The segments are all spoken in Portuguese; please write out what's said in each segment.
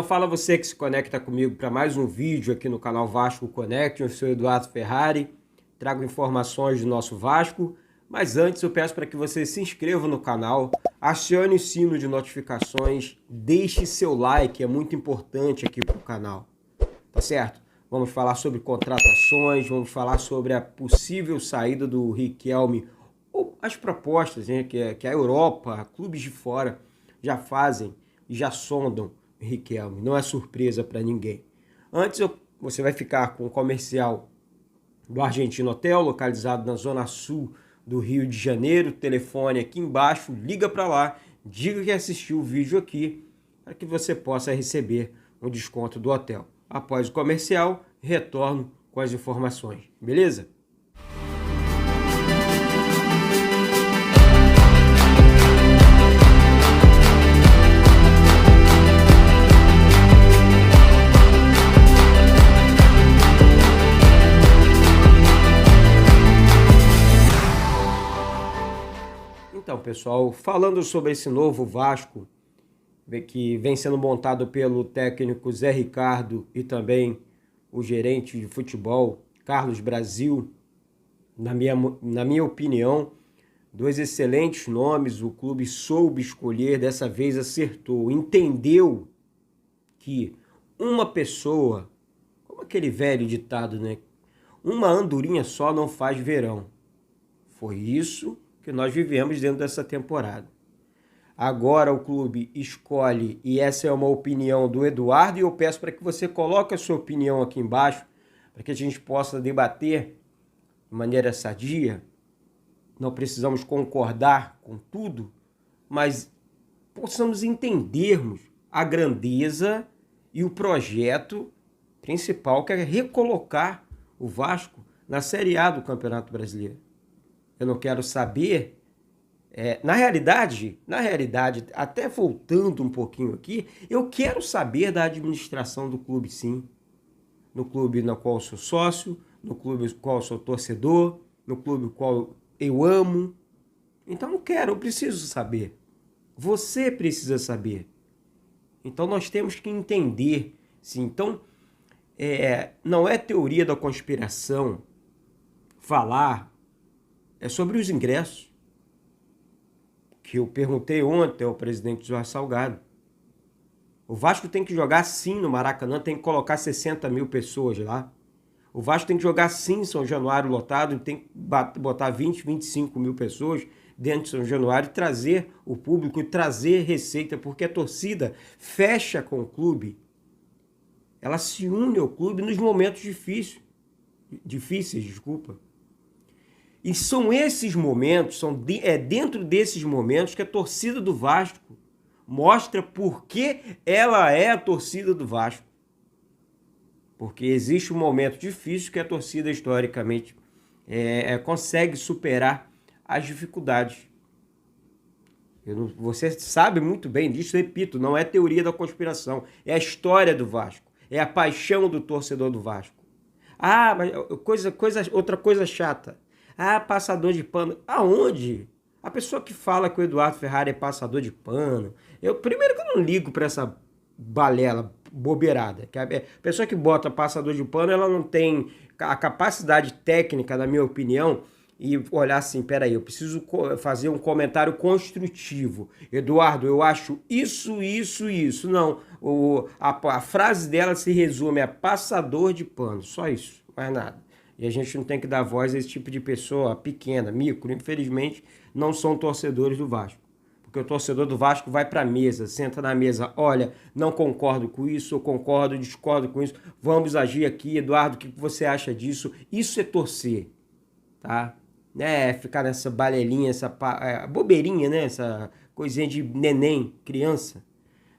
fala você que se conecta comigo para mais um vídeo aqui no canal Vasco Connection. Eu sou Eduardo Ferrari, trago informações do nosso Vasco, mas antes eu peço para que você se inscreva no canal, acione o sino de notificações, deixe seu like, é muito importante aqui para o canal, tá certo? Vamos falar sobre contratações, vamos falar sobre a possível saída do Riquelme, ou as propostas, né, que a Europa, clubes de fora já fazem e já sondam Riquelme, não é surpresa para ninguém. Antes você vai ficar com o comercial do Argentino Hotel, localizado na zona sul do Rio de Janeiro, telefone aqui embaixo, liga para lá, diga que assistiu o vídeo aqui, para que você possa receber um desconto do hotel. Após o comercial, retorno com as informações, beleza? Então, pessoal, falando sobre esse novo Vasco, que vem sendo montado pelo técnico Zé Ricardo e também o gerente de futebol, Carlos Brasil, na minha opinião, dois excelentes nomes, o clube soube escolher, dessa vez acertou, entendeu que uma pessoa, como aquele velho ditado, né? Uma andorinha só não faz verão. Foi isso que nós vivemos dentro dessa temporada. Agora o clube escolhe, e essa é uma opinião do Eduardo, e eu peço para que você coloque a sua opinião aqui embaixo, para que a gente possa debater de maneira sadia. Não precisamos concordar com tudo, mas possamos entendermos a grandeza e o projeto principal, que é recolocar o Vasco na Série A do Campeonato Brasileiro. Eu não quero saber, na realidade, até voltando um pouquinho aqui, eu quero saber da administração do clube, sim. No clube no qual eu sou sócio, no clube no qual eu sou torcedor, no clube no qual eu amo. Então eu preciso saber. Você precisa saber. Então nós temos que entender, sim. Então, não é teoria da conspiração falar sobre os ingressos, que eu perguntei ontem ao presidente Jorge Salgado. O Vasco tem que jogar sim no Maracanã, tem que colocar 60 mil pessoas lá. O Vasco tem que jogar sim em São Januário lotado, tem que botar 20, 25 mil pessoas dentro de São Januário e trazer o público, e trazer receita, porque a torcida fecha com o clube. Ela se une ao clube nos momentos difíceis, desculpa. E são esses momentos, dentro desses momentos que a torcida do Vasco mostra por que ela é a torcida do Vasco. Porque existe um momento difícil que a torcida, historicamente, consegue superar as dificuldades. Você sabe muito bem disso, repito, não é teoria da conspiração, é a história do Vasco, é a paixão do torcedor do Vasco. Ah, mas outra coisa chata. Ah, passador de pano. Aonde? A pessoa que fala que o Eduardo Ferrari é passador de pano. Primeiro que eu não ligo para essa balela, bobeirada. Que a pessoa que bota passador de pano, ela não tem a capacidade técnica, na minha opinião, e olhar assim, peraí, eu preciso fazer um comentário construtivo. Eduardo, eu acho isso, isso, isso. Não, a frase dela se resume a passador de pano. Só isso, mais nada. E a gente não tem que dar voz a esse tipo de pessoa pequena, micro. Infelizmente, não são torcedores do Vasco. Porque o torcedor do Vasco vai para a mesa, senta na mesa. Olha, não concordo com isso, eu concordo, discordo com isso. Vamos agir aqui. Eduardo, o que você acha disso? Isso é torcer, tá? Ficar nessa balelinha, essa bobeirinha, né? Essa coisinha de neném, criança.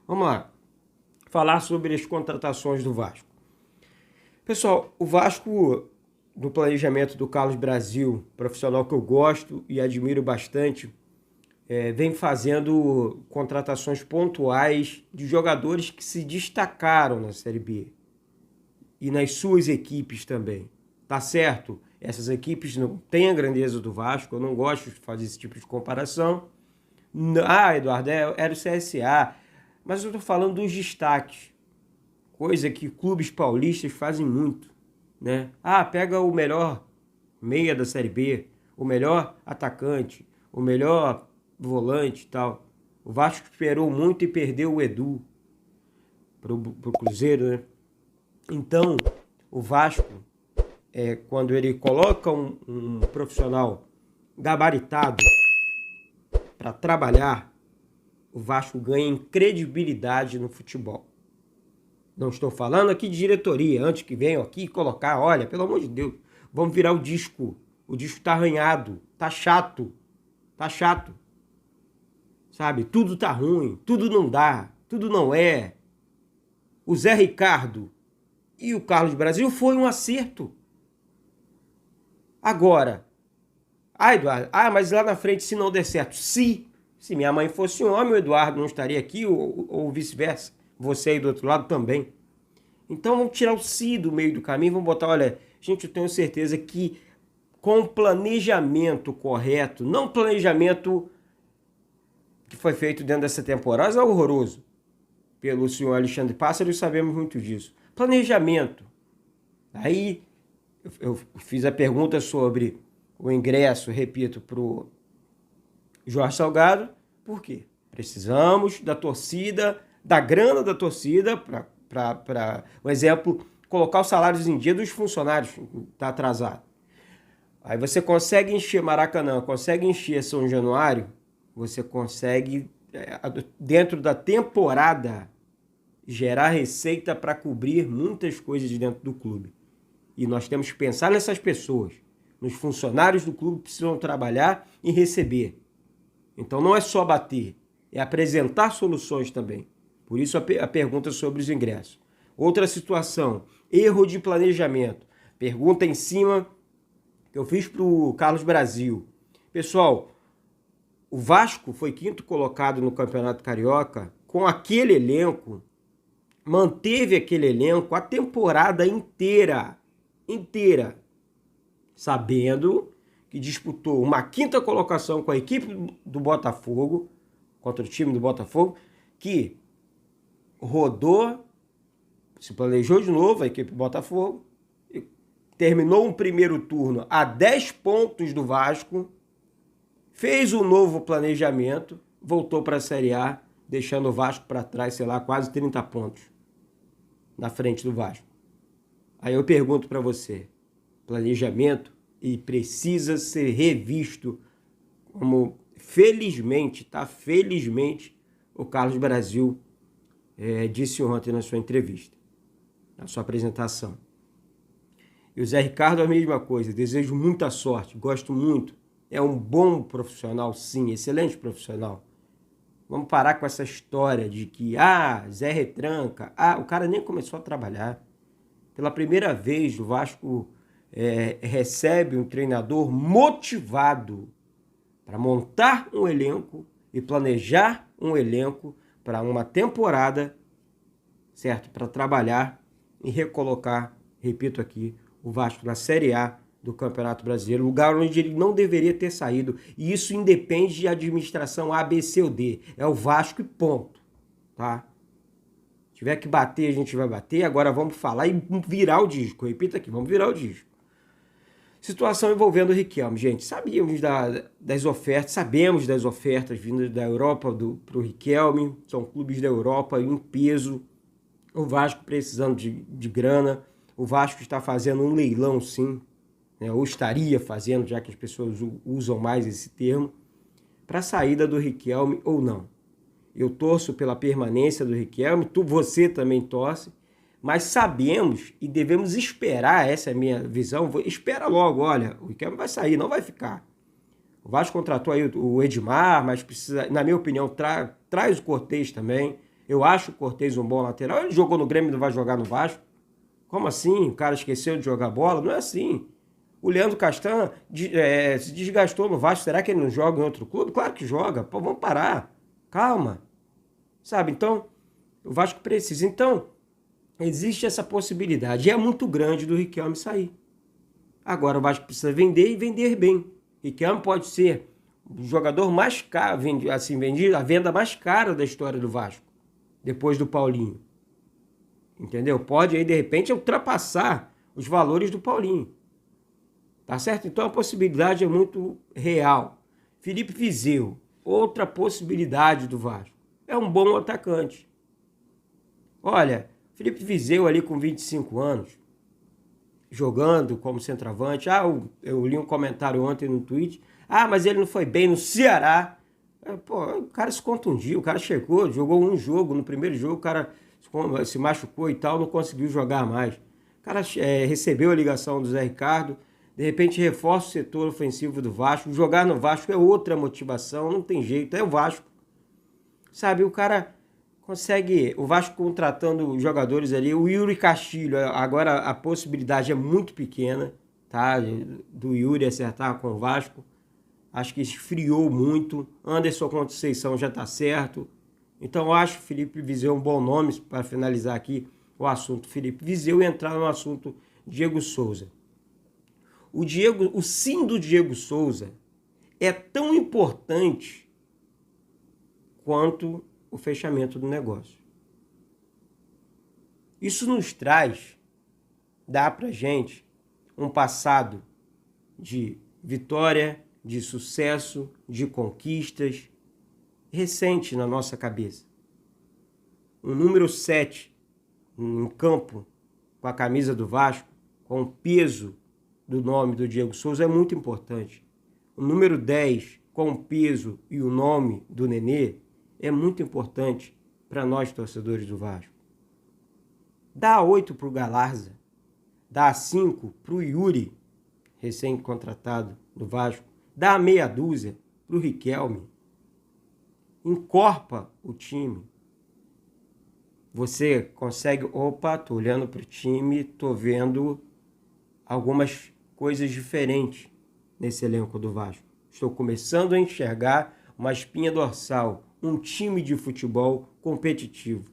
Vamos lá. Falar sobre as contratações do Vasco. Pessoal, o Vasco, no planejamento do Carlos Brasil, profissional que eu gosto e admiro bastante, vem fazendo contratações pontuais de jogadores que se destacaram na Série B e nas suas equipes também. Tá certo? Essas equipes não têm a grandeza do Vasco, eu não gosto de fazer esse tipo de comparação. Ah, Eduardo, era o CSA, mas eu estou falando dos destaques. coisa que clubes paulistas fazem muito, né? Ah, pega o melhor meia da Série B, o melhor atacante, o melhor volante e tal. O Vasco esperou muito e perdeu o Edu pro Cruzeiro, né? Então, o Vasco, quando ele coloca um profissional gabaritado para trabalhar, o Vasco ganha em credibilidade no futebol. Não estou falando aqui de diretoria, antes que venham aqui colocar, olha, pelo amor de Deus, vamos virar o disco. O disco tá arranhado, tá chato, sabe? Tudo tá ruim, tudo não dá, tudo não é. O Zé Ricardo e o Carlos Brasil foi um acerto. Agora, Eduardo, mas lá na frente se não der certo, se minha mãe fosse um homem, o Eduardo não estaria aqui, ou vice-versa, você aí do outro lado também. Então vamos tirar o se do meio do caminho, vamos botar, olha, gente, eu tenho certeza que com planejamento correto, não planejamento que foi feito dentro dessa temporada, é horroroso, pelo senhor Alexandre Pássaro, e sabemos muito disso. Planejamento. Aí eu fiz a pergunta sobre o ingresso, repito, para o Jorge Salgado. Por quê? Precisamos da torcida, da grana da torcida, para, por exemplo, colocar os salários em dia dos funcionários, está atrasado. Aí você consegue encher Maracanã, consegue encher São Januário, você consegue, dentro da temporada, gerar receita para cobrir muitas coisas dentro do clube. E nós temos que pensar nessas pessoas, nos funcionários do clube que precisam trabalhar e receber. Então não é só bater, é apresentar soluções também. Por isso a pergunta sobre os ingressos. Outra situação, erro de planejamento. Pergunta em cima que eu fiz para o Carlos Brasil. Pessoal, o Vasco foi quinto colocado no Campeonato Carioca com aquele elenco, manteve aquele elenco a temporada inteira, sabendo que disputou uma quinta colocação com a equipe do Botafogo, contra o time do Botafogo, que rodou, se planejou de novo a equipe do Botafogo, terminou um primeiro turno a 10 pontos do Vasco, fez um novo planejamento, voltou para a Série A, deixando o Vasco para trás, sei lá, quase 30 pontos na frente do Vasco. Aí eu pergunto para você, planejamento e precisa ser revisto, como felizmente, felizmente o Carlos Brasil disse ontem na sua entrevista, na sua apresentação. E o Zé Ricardo é a mesma coisa, desejo muita sorte, gosto muito, é um bom profissional sim, excelente profissional. Vamos parar com essa história de que, Zé retranca, o cara nem começou a trabalhar. Pela primeira vez o Vasco recebe um treinador motivado para montar um elenco e planejar um elenco para uma temporada, certo? Para trabalhar e recolocar, repito aqui, o Vasco na Série A do Campeonato Brasileiro, lugar onde ele não deveria ter saído. E isso independe de administração A, B, C ou D. É o Vasco e ponto, tá? Se tiver que bater, a gente vai bater. Agora vamos falar e virar o disco. Repita aqui, vamos virar o disco. Situação envolvendo o Riquelme. Gente, sabemos das ofertas vindas da Europa para o Riquelme. São clubes da Europa em peso. O Vasco precisando de grana. O Vasco está fazendo um leilão, sim. Ou estaria fazendo, já que as pessoas usam mais esse termo, para a saída do Riquelme ou não. Eu torço pela permanência do Riquelme, você também torce, mas sabemos e devemos esperar, essa é a minha visão, espera logo, olha, o Riquelme vai sair, não vai ficar. O Vasco contratou aí o Edmar, mas precisa, na minha opinião, traz o Cortez também. Eu acho o Cortez um bom lateral, ele jogou no Grêmio e não vai jogar no Vasco. Como assim? O cara esqueceu de jogar bola? Não é assim. O Leandro Castan se desgastou no Vasco. Será que ele não joga em outro clube? Claro que joga. Pô, vamos parar. Calma. Sabe? Então, o Vasco precisa. Então, existe essa possibilidade. E é muito grande do Riquelme sair. Agora o Vasco precisa vender e vender bem. Riquelme pode ser o jogador mais caro, vendido, a venda mais cara da história do Vasco. Depois do Paulinho. entendeu? Pode aí, de repente, ultrapassar os valores do Paulinho. Tá certo? Então a possibilidade é muito real. Felipe Viseu, outra possibilidade do Vasco. É um bom atacante. Olha, Felipe Viseu ali com 25 anos, jogando como centroavante. Eu li um comentário ontem no Twitter. Mas ele não foi bem no Ceará. O cara se contundiu, o cara chegou, jogou um jogo, no primeiro jogo o cara se machucou e tal, não conseguiu jogar mais. O cara recebeu a ligação do Zé Ricardo, de repente reforça o setor ofensivo do Vasco. Jogar no Vasco é outra motivação, não tem jeito, é o Vasco. Sabe, o cara consegue, o Vasco contratando jogadores ali, o Yuri Castilho, agora a possibilidade é muito pequena, tá? Do Yuri acertar com o Vasco. Acho que esfriou muito. Anderson Conceição já está certo. Então eu acho Felipe Viseu um bom nome para finalizar aqui o assunto Felipe Viseu e entrar no assunto Diego Souza. O sim do Diego Souza é tão importante quanto o fechamento do negócio. Isso nos dá pra gente um passado de vitória, de sucesso, de conquistas recente na nossa cabeça. O número 7 em campo com a camisa do Vasco, com o peso do nome do Diego Souza é muito importante. O número 10 com o peso e o nome do Nenê é muito importante para nós torcedores do Vasco. Dá 8 para o Galarza, dá 5 para o Yuri, recém-contratado do Vasco, dá meia dúzia para o Riquelme. Encorpa o time. Você consegue, tô olhando para o time, tô vendo algumas coisas diferentes nesse elenco do Vasco. Estou começando a enxergar uma espinha dorsal, um time de futebol competitivo,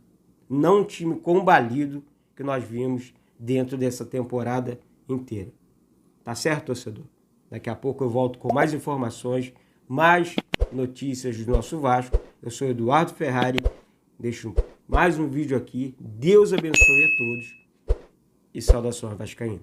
não um time combalido que nós vimos dentro dessa temporada inteira. Tá certo, torcedor? Daqui a pouco eu volto com mais informações, mais notícias do nosso Vasco. Eu sou Eduardo Ferrari, deixo mais um vídeo aqui. Deus abençoe a todos e saudações vascaínas.